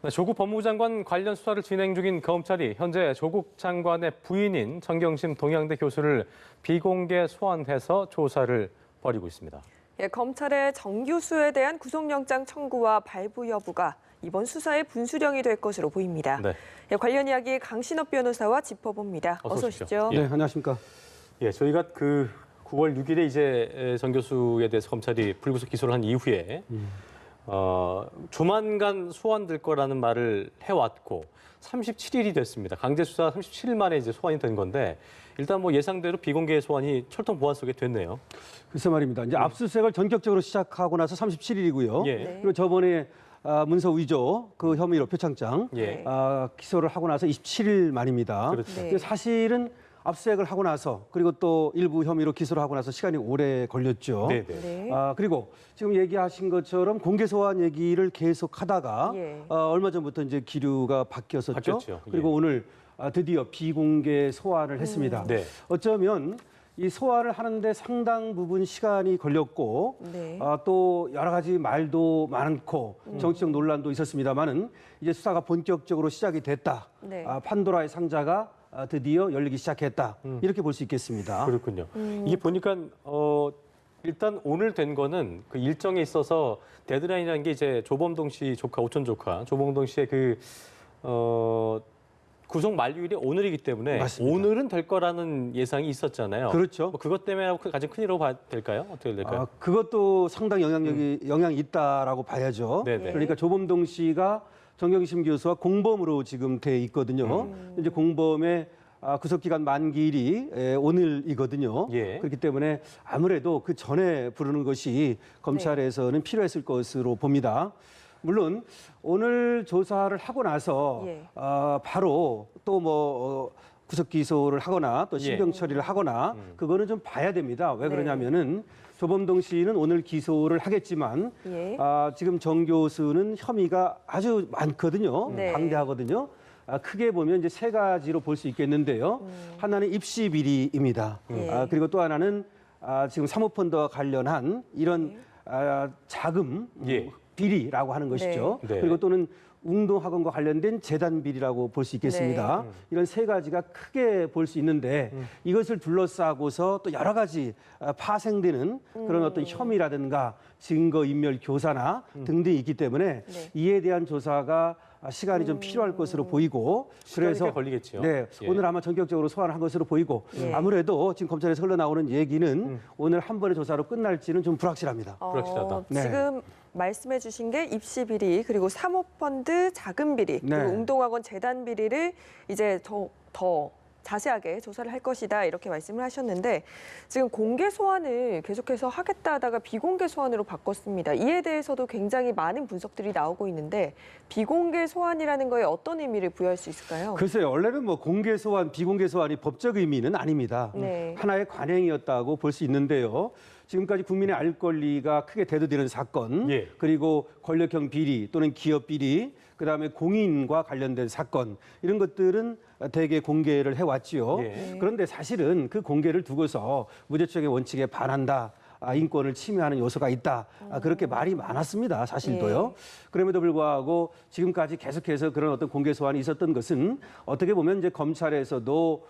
조국 법무부 장관 관련 수사를 진행 중인 검찰이 현재 조국 장관의 부인인 정경심 동양대 교수를 비공개 소환해서 조사를 벌이고 있습니다. 예, 검찰의 정 교수에 대한 구속영장 청구와 발부 여부가 이번 수사의 분수령이 될 것으로 보입니다. 네. 예, 관련 이야기 강신업 변호사와 짚어봅니다. 어서 오시죠. 예. 네, 안녕하십니까. 예, 저희가 9월 6일에 이제 정 교수에 대해서 검찰이 불구속 기소를 한 이후에 조만간 소환될 거라는 말을 해왔고 37일이 됐습니다. 강제 수사 37일 만에 이제 소환이 된 건데 일단 뭐 예상대로 비공개 소환이 철통 보안 속에 됐네요. 글쎄 말입니다. 이제 압수수색을 전격적으로 시작하고 나서 37일이고요. 예. 네. 그리고 저번에 문서 위조 그 혐의로 표창장 예. 기소를 하고 나서 27일 만입니다. 그렇죠. 네. 근데 사실은 압수수색을 하고 나서 그리고 또 일부 혐의로 기소를 하고 나서 시간이 오래 걸렸죠. 네, 네. 네. 그리고 지금 얘기하신 것처럼 공개 소환 얘기를 계속 하다가 예. 얼마 전부터 이제 기류가 바뀌었었죠. 바뀌었죠. 예. 그리고 오늘 드디어 비공개 소환을 했습니다. 네. 어쩌면 이 소환을 하는데 상당 부분 시간이 걸렸고 네. 또 여러 가지 말도 많고 정치적 논란도 있었습니다만은 이제 수사가 본격적으로 시작이 됐다. 네. 판도라의 상자가 드디어 열리기 시작했다. 이렇게 볼 수 있겠습니다. 그렇군요. 이게 보니까 일단 오늘 된 거는 그 일정에 있어서 데드라인이라는 게 이제 조범동 씨 조카, 오촌 조카 조범동 씨의 구속 만료일이 오늘이기 때문에 맞습니다. 오늘은 될 거라는 예상이 있었잖아요. 그렇죠. 뭐 그것 때문에 가장 큰 일이라고 봐야 될까요? 어떻게 될까요? 그것도 상당 영향이 있다라고 봐야죠. 네네. 그러니까 조범동 씨가 정경심 교수와 공범으로 지금 돼 있거든요. 이제 공범의 구속기간 만기일이 오늘이거든요. 예. 그렇기 때문에 아무래도 그 전에 부르는 것이 검찰에서는 필요했을 것으로 봅니다. 물론 오늘 조사를 하고 나서 예. 바로 또 뭐 구속 기소를 하거나 또 신병 예. 처리를 하거나 그거는 좀 봐야 됩니다. 왜 네. 그러냐면은 조범동 씨는 오늘 기소를 하겠지만 예. 지금 정 교수는 혐의가 아주 많거든요. 네. 방대하거든요. 크게 보면 이제 세 가지로 볼 수 있겠는데요. 하나는 입시 비리입니다. 예. 그리고 또 하나는 지금 사모펀드와 관련한 이런 자금 예. 비리라고 하는 것이죠. 네. 네. 그리고 또는 운동학원과 관련된 재단 비리라고 볼 수 있겠습니다. 이런 세 가지가 크게 볼 수 있는데 이것을 둘러싸고서 또 여러 가지 파생되는 그런 어떤 혐의라든가 증거인멸 교사나 등등이 있기 때문에 네. 이에 대한 조사가 시간이 좀 필요할 것으로 보이고 시간이 꽤 걸리겠죠. 네, 예. 오늘 아마 전격적으로 소환을 한 것으로 보이고 예. 아무래도 지금 검찰에서 흘러나오는 얘기는 오늘 한 번의 조사로 끝날지는 좀 불확실합니다. 불확실하다. 네. 지금 말씀해 주신 게 입시 비리, 그리고 사모펀드 자금 비리, 네. 그리고 운동학원 재단 비리를 이제 더 자세하게 조사를 할 것이다 이렇게 말씀을 하셨는데 지금 공개 소환을 계속해서 하겠다 하다가 비공개 소환으로 바꿨습니다. 이에 대해서도 굉장히 많은 분석들이 나오고 있는데 비공개 소환이라는 거에 어떤 의미를 부여할 수 있을까요? 글쎄요, 원래는 뭐 공개 소환, 비공개 소환이 법적 의미는 아닙니다. 네. 하나의 관행이었다고 볼 수 있는데요. 지금까지 국민의 알 권리가 크게 대두되는 사건, 예. 그리고 권력형 비리 또는 기업 비리, 그다음에 공인과 관련된 사건 이런 것들은 대개 공개를 해왔지요. 예. 그런데 사실은 그 공개를 두고서 무죄축의 원칙에 반한다. 인권을 침해하는 요소가 있다. 그렇게 말이 많았습니다. 사실도요. 그럼에도 불구하고 지금까지 계속해서 그런 어떤 공개 소환이 있었던 것은 어떻게 보면 이제 검찰에서도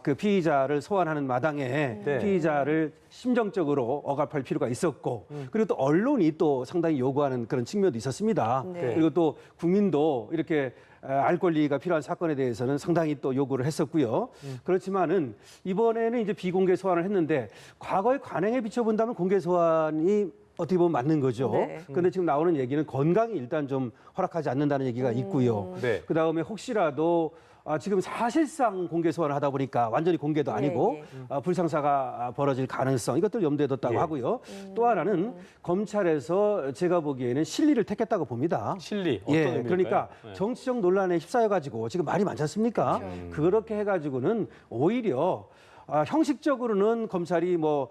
그 피의자를 소환하는 마당에 네. 피의자를 심정적으로 억압할 필요가 있었고 그리고 또 언론이 또 상당히 요구하는 그런 측면도 있었습니다. 네. 그리고 또 국민도 이렇게 알 권리가 필요한 사건에 대해서는 상당히 또 요구를 했었고요. 그렇지만은 이번에는 이제 비공개 소환을 했는데 과거의 관행에 비춰본다면 공개 소환이 어떻게 보면 맞는 거죠. 네. 그런데 지금 나오는 얘기는 건강이 일단 좀 허락하지 않는다는 얘기가 있고요. 네. 그다음에 혹시라도 지금 사실상 공개 소환을 하다 보니까 완전히 공개도 아니고 불상사가 벌어질 가능성 이것들 염두에 뒀다고 예. 하고요. 또 하나는 검찰에서 제가 보기에는 실리를 택했다고 봅니다. 실리 어떤 예, 의미일까요? 그러니까 네. 정치적 논란에 휩싸여가지고 지금 말이 많지 않습니까? 그렇게 해가지고는 오히려 형식적으로는 검찰이 뭐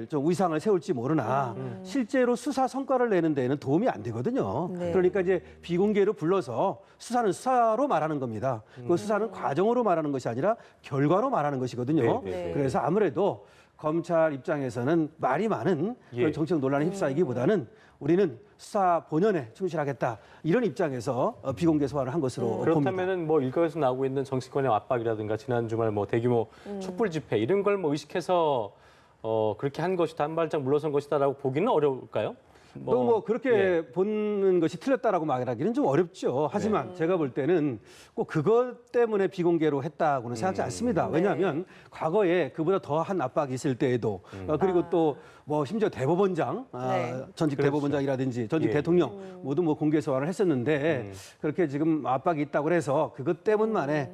좀 위상을 세울지 모르나 실제로 수사 성과를 내는 데에는 도움이 안 되거든요. 네. 그러니까 이제 비공개로 불러서 수사는 수사로 말하는 겁니다. 그 수사는 과정으로 말하는 것이 아니라 결과로 말하는 것이거든요. 네, 네, 네. 그래서 아무래도 검찰 입장에서는 말이 많은 그런 예. 정치적 논란에 휩싸이기보다는 우리는 수사 본연에 충실하겠다 이런 입장에서 비공개 소환을 한 것으로 봅니다. 그렇다면은 뭐 일각에서 나오고 있는 정치권의 압박이라든가 지난 주말 뭐 대규모 촛불 집회 이런 걸 뭐 의식해서 그렇게 한 것이다, 한 발짝 물러선 것이다라고 보기는 어려울까요? 또 뭐 그렇게 예. 보는 것이 틀렸다라고 말하기는 좀 어렵죠. 하지만 제가 볼 때는 꼭 그것 때문에 비공개로 했다고는 생각하지 않습니다. 왜냐하면 과거에 그보다 더한 압박이 있을 때에도 그리고 또 뭐 심지어 대법원장, 네. 전직 그렇죠. 대법원장이라든지 전직 예. 대통령 모두 뭐 공개 소환을 했었는데 그렇게 지금 압박이 있다고 해서 그것 때문만에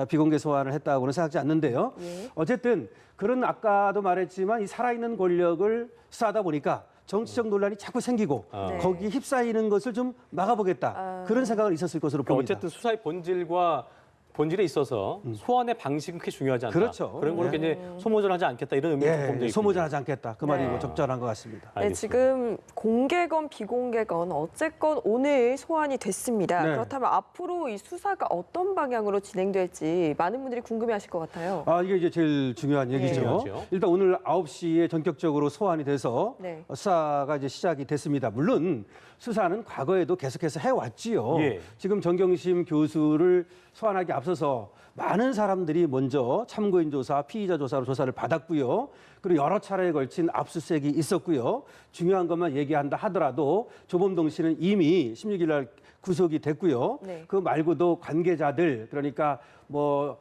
비공개 소환을 했다고는 생각하지 않는데요. 예. 어쨌든 그런 아까도 말했지만 이 살아있는 권력을 수사하다 보니까 정치적 논란이 자꾸 생기고 네. 거기에 휩싸이는 것을 좀 막아보겠다 그런 생각은 있었을 것으로 그러니까 봅니다. 어쨌든 수사의 본질에 있어서 소환의 방식은 그렇게 중요하지 않다. 그렇죠. 그런 걸 이제 소모전하지 않겠다 이런 의미가 조금 더 있군요. 소모전하지 않겠다. 그 말이 네. 뭐 적절한 것 같습니다. 네, 알겠습니다. 지금 공개건 비공개건 어쨌건 오늘 소환이 됐습니다. 네. 그렇다면 앞으로 이 수사가 어떤 방향으로 진행될지 많은 분들이 궁금해하실 것 같아요. 이게 이제 제일 중요한 얘기죠. 중요하죠. 일단 오늘 9시에 전격적으로 소환이 돼서 네. 수사가 이제 시작이 됐습니다. 물론 수사는 과거에도 계속해서 해왔지요. 예. 지금 정경심 교수를 소환하기 앞서서 많은 사람들이 먼저 참고인 조사, 피의자 조사로 조사를 받았고요. 그리고 여러 차례에 걸친 압수수색이 있었고요. 중요한 것만 얘기한다 하더라도 조범동 씨는 이미 16일 날 구속이 됐고요. 네. 그 말고도 관계자들 그러니까 뭐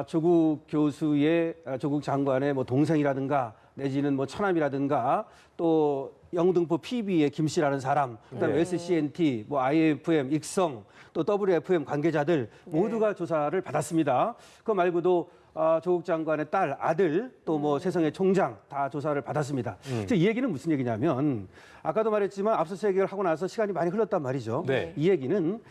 조국 교수의 조국 장관의 뭐 동생이라든가 내지는 뭐 처남이라든가 또 영등포 PB의 김 씨라는 사람, 그다음에 네. SCNT, 뭐 IFM, 익성, 또 WFM 관계자들 모두가 조사를 받았습니다. 그 말고도 조국 장관의 딸, 아들, 또 뭐 세성의 총장 다 조사를 받았습니다. 이 얘기는 무슨 얘기냐면 아까도 말했지만 압수수색을 하고 나서 시간이 많이 흘렀단 말이죠. 네. 이 얘기는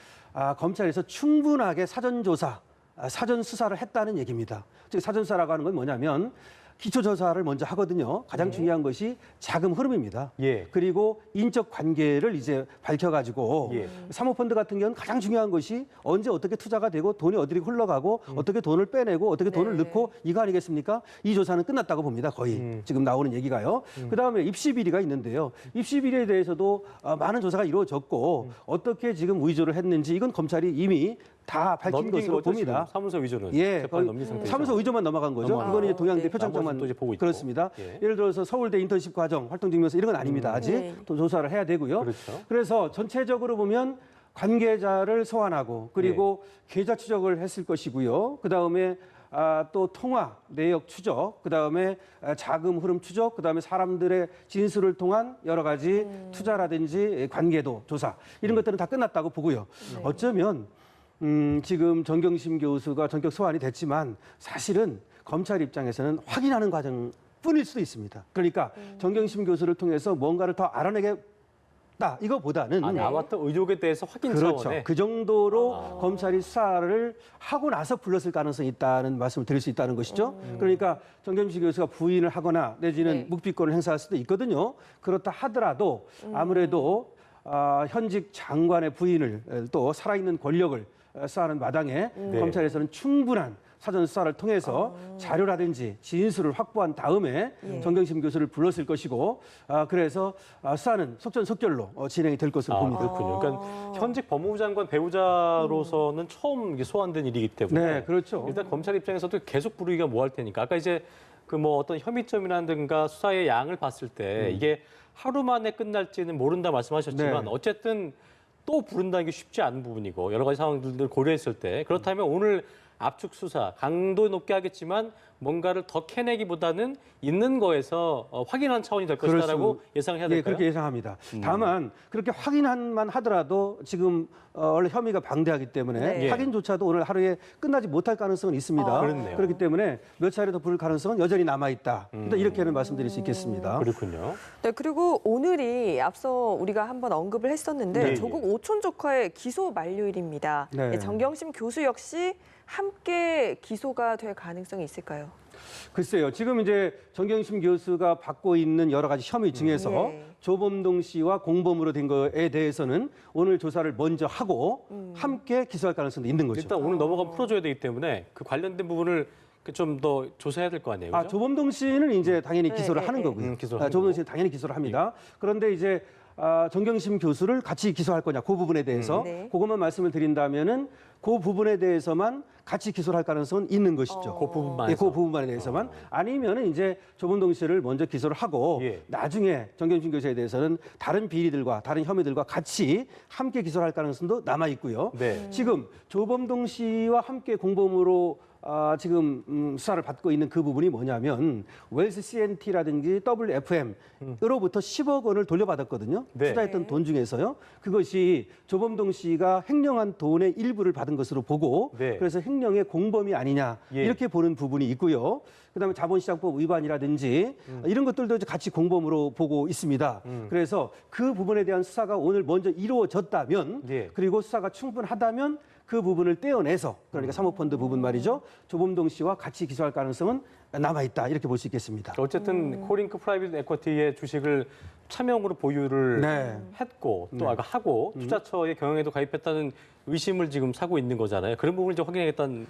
검찰에서 충분하게 사전 조사, 사전 수사를 했다는 얘기입니다. 즉 사전 수사라고 하는 건 뭐냐면 기초 조사를 먼저 하거든요. 가장 중요한 것이 자금 흐름입니다. 예. 그리고 인적 관계를 이제 밝혀가지고 예. 사모펀드 같은 경우는 가장 중요한 것이 언제 어떻게 투자가 되고 돈이 어디로 흘러가고 어떻게 돈을 빼내고 어떻게 돈을 네. 넣고 이거 아니겠습니까? 이 조사는 끝났다고 봅니다. 거의 지금 나오는 얘기가요. 그다음에 입시 비리가 있는데요. 입시 비리에 대해서도 많은 조사가 이루어졌고 어떻게 지금 위조를 했는지 이건 검찰이 이미 다 밝힌 넘긴 것으로 거죠, 봅니다. 지금 사무소 위조는 예, 재판 넘긴 상태죠. 사무소 위조만 넘어간 거죠. 넘어간 이거는 이제 거. 동양대 네. 표창장만 나머지는 또 이제 보고 있고. 그렇습니다. 예. 예를 들어서 서울대 인턴십 과정, 활동증명서 이런 건 아닙니다. 아직 네. 또 조사를 해야 되고요. 그렇죠. 그래서 전체적으로 보면 관계자를 소환하고 그리고 계좌 추적을 했을 것이고요. 그 다음에 또 통화 내역 추적, 그 다음에 자금 흐름 추적, 그 다음에 사람들의 진술을 통한 여러 가지 투자라든지 관계도 조사 이런 것들은 다 끝났다고 보고요. 어쩌면 지금 정경심 교수가 전격 소환이 됐지만 사실은 검찰 입장에서는 확인하는 과정 뿐일 수도 있습니다. 그러니까 정경심 교수를 통해서 뭔가를 더 알아내겠다 이거보다는 나왔던 의혹에 대해서 확인 그렇죠. 차원에 그 정도로 검찰이 수사를 하고 나서 불렀을 가능성이 있다는 말씀을 드릴 수 있다는 것이죠. 그러니까 정경심 교수가 부인을 하거나 내지는 네. 묵비권을 행사할 수도 있거든요. 그렇다 하더라도 아무래도 현직 장관의 부인을 또 살아있는 권력을 수사하는 마당에 검찰에서는 충분한 사전 수사를 통해서 자료라든지 진술을 확보한 다음에 예. 정경심 교수를 불렀을 것이고 그래서 수사는 속전속결로 진행이 될 것으로 봅니다. 그렇군요. 그러니까 현직 법무부 장관 배우자로서는 처음 이게 소환된 일이기 때문에 네, 그렇죠. 일단 검찰 입장에서도 계속 부르기가 뭐 할 테니까 아까 이제 그 뭐 어떤 혐의점이라든가 수사의 양을 봤을 때 이게 하루 만에 끝날지는 모른다 말씀하셨지만 네. 어쨌든 또 부른다는 게 쉽지 않은 부분이고 여러 가지 상황들을 고려했을 때 그렇다면 오늘 압축 수사 강도 높게 하겠지만 뭔가를 더 캐내기보다는 있는 거에서 확인한 차원이 될 것이다라고 예상해야 예, 될까요? 그렇게 예상합니다. 다만 그렇게 확인만 하더라도 지금 원래 혐의가 방대하기 때문에 네. 확인조차도 오늘 하루에 끝나지 못할 가능성은 있습니다. 그렇네요. 그렇기 때문에 몇 차례 더 부를 가능성은 여전히 남아 있다. 일단 이렇게는 말씀드릴 수 있겠습니다. 그렇군요. 네, 그리고 오늘이 앞서 우리가 한번 언급을 했었는데 네, 조국 오촌 조카의 기소 만료일입니다. 네. 네, 정경심 교수 역시 함께 기소가 될 가능성이 있을까요? 글쎄요. 지금 이제 정경심 교수가 받고 있는 여러 가지 혐의 중에서 네. 조범동 씨와 공범으로 된 거에 대해서는 오늘 조사를 먼저 하고 함께 기소할 가능성도 있는 거죠. 일단 오늘 넘어가면 풀어줘야 되기 때문에 그 관련된 부분을 좀 더 조사해야 될 거 아니에요? 그죠? 조범동 씨는 이제 당연히 기소를 네, 하는 네, 거고요. 기소를 하는 조범동 거고. 씨는 당연히 기소를 합니다. 그런데 이제 정경심 교수를 같이 기소할 거냐, 그 부분에 대해서 네. 그것만 말씀을 드린다면은 그 부분에 대해서만 같이 기소를 할 가능성은 있는 것이죠. 그 부분만 예, 해서. 그 부분만에 대해서만 아니면은 이제 조범동 씨를 먼저 기소를 하고 예. 나중에 정경심 교수에 대해서는 다른 비리들과 다른 혐의들과 같이 함께 기소를 할 가능성도 남아 있고요. 네. 지금 조범동 씨와 함께 공범으로 지금 수사를 받고 있는 그 부분이 뭐냐면 웰스 CNT라든지 WFM으로부터 10억 원을 돌려받았거든요. 네. 투자했던 돈 중에서요. 그것이 조범동 씨가 횡령한 돈의 일부를 받은 것으로 보고 네. 그래서 횡령의 공범이 아니냐 예. 이렇게 보는 부분이 있고요. 그다음에 자본시장법 위반이라든지 이런 것들도 같이 공범으로 보고 있습니다. 그래서 그 부분에 대한 수사가 오늘 먼저 이루어졌다면 예. 그리고 수사가 충분하다면 그 부분을 떼어내서 그러니까 사모펀드 부분 말이죠. 조범동 씨와 같이 기소할 가능성은 남아 있다 이렇게 볼 수 있겠습니다. 어쨌든 코링크 프라이빗 에쿼티의 주식을 차명으로 보유를 네. 했고 또 하고 투자처의 경영에도 가입했다는 의심을 지금 사고 있는 거잖아요. 그런 부분을 좀 확인하겠다는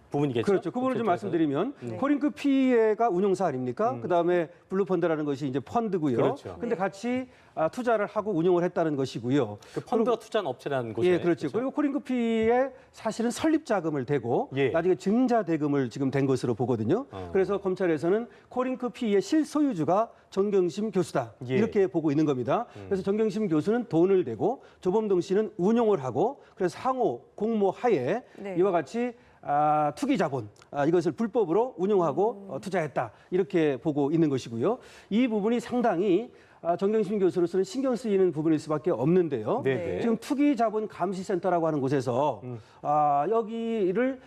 부분이겠죠. 그렇죠. 그 부분을 좀 그쪽에서는. 말씀드리면 네. 코링크 PE가 운용사 아닙니까? 그다음에 블루펀드라는 것이 이제 펀드고요. 그렇죠. 근데 같이 투자를 하고 운용을 했다는 것이고요. 그 펀드가 투자한 업체라는 곳이에요. 예, 그렇죠. 그리고 코링크 PE에 사실은 설립 자금을 대고 예. 나중에 증자 대금을 지금 댄 것으로 보거든요. 그래서 검찰에서는 코링크 PE의 실소유주가 정경심 교수다 예. 이렇게 보고 있는 겁니다. 그래서 정경심 교수는 돈을 대고 조범동 씨는 운용을 하고 그래서 상호 공모 하에 네. 이와 같이 투기 자본 이것을 불법으로 운용하고 투자했다 이렇게 보고 있는 것이고요. 이 부분이 상당히 정경심 교수로서는 신경 쓰이는 부분일 수밖에 없는데요. 네. 지금 투기자본 감시센터라고 하는 곳에서 여기를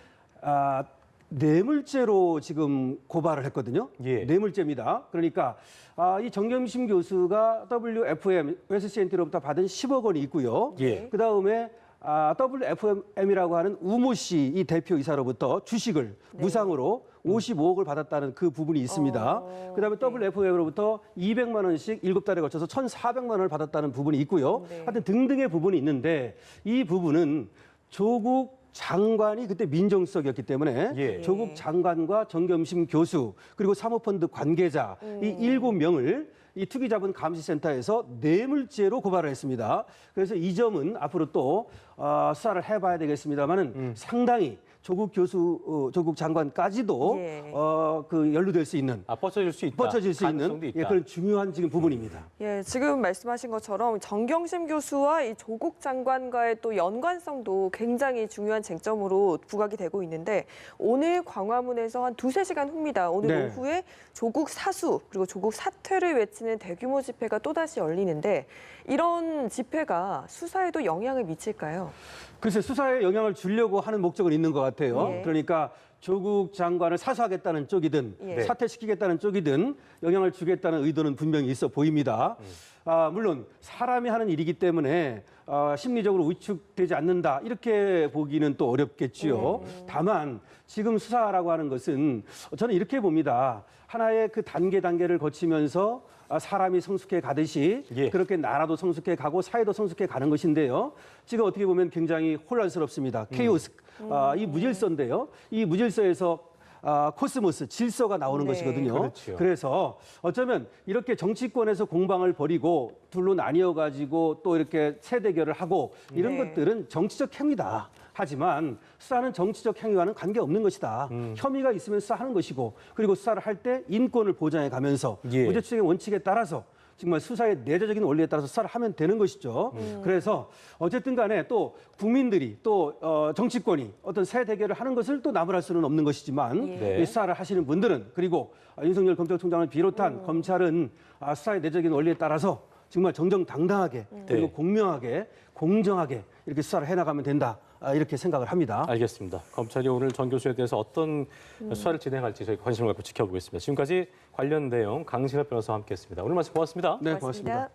뇌물죄로 지금 고발을 했거든요. 예. 뇌물죄입니다. 그러니까 이 정경심 교수가 WFM, 웨스CNT로부터 받은 10억 원이 있고요. 예. 그 다음에 WFM이라고 하는 우모 씨 이 대표이사로부터 주식을 무상으로 55억을 받았다는 그 부분이 있습니다. 그다음에 WFM으로부터 200만 원씩 7달에 걸쳐서 1,400만 원을 받았다는 부분이 있고요. 네. 하여튼 등등의 부분이 있는데 이 부분은 조국 장관이 그때 민정수석이었기 때문에 예. 조국 장관과 정경심 교수 그리고 사모펀드 관계자 이 7명을 이 투기자본 감시센터에서 뇌물죄로 고발을 했습니다. 그래서 이 점은 앞으로 또 수사를 해봐야 되겠습니다만은 상당히 조국 교수, 조국 장관까지도 예. 그 연루될 수 있는 뻗쳐질 수 있다. 뻗쳐질 수 있는 가능성도 있다. 그런 중요한 지금 부분입니다. 예, 지금 말씀하신 것처럼 정경심 교수와 이 조국 장관과의 또 연관성도 굉장히 중요한 쟁점으로 부각이 되고 있는데 오늘 광화문에서 한 2-3시간 후입니다. 오늘 네. 오후에 조국 사수 그리고 조국 사퇴를 외치는 대규모 집회가 또다시 열리는데 이런 집회가 수사에도 영향을 미칠까요? 글쎄 수사에 영향을 주려고 하는 목적은 있는 것 같아요. 예. 그러니까 조국 장관을 사수하겠다는 쪽이든 예. 사퇴시키겠다는 쪽이든 영향을 주겠다는 의도는 분명히 있어 보입니다. 물론 사람이 하는 일이기 때문에 심리적으로 위축되지 않는다 이렇게 보기는 또 어렵겠지요. 다만 지금 수사라고 하는 것은 저는 이렇게 봅니다. 하나의 그 단계를 거치면서 사람이 성숙해 가듯이 예. 그렇게 나라도 성숙해 가고 사회도 성숙해 가는 것인데요. 지금 어떻게 보면 굉장히 혼란스럽습니다. 케이오스, 이 무질서인데요. 이 무질서에서 코스모스, 질서가 나오는 네. 것이거든요. 그렇죠. 그래서 어쩌면 이렇게 정치권에서 공방을 벌이고 둘로 나뉘어가지고 또 이렇게 세대결을 하고 이런 네. 것들은 정치적 행위다. 하지만 수사는 정치적 행위와는 관계없는 것이다. 혐의가 있으면 수사하는 것이고 그리고 수사를 할 때 인권을 보장해 가면서 예. 무죄 추정의 원칙에 따라서 정말 수사의 내재적인 원리에 따라서 수사를 하면 되는 것이죠. 그래서 어쨌든 간에 또 국민들이 또 정치권이 어떤 새 대결을 하는 것을 또 나무랄 수는 없는 것이지만 네. 이 수사를 하시는 분들은 그리고 윤석열 검찰총장을 비롯한 검찰은 수사의 내재적인 원리에 따라서 정말 정정당당하게 그리고 네. 공명하게 공정하게 이렇게 수사를 해나가면 된다. 이렇게 생각을 합니다. 알겠습니다. 검찰이 오늘 정 교수에 대해서 어떤 수사를 진행할지 저희 관심을 갖고 지켜보겠습니다. 지금까지 관련 내용 강신업 변호사와 함께했습니다. 오늘 말씀 고맙습니다. 네, 고맙습니다.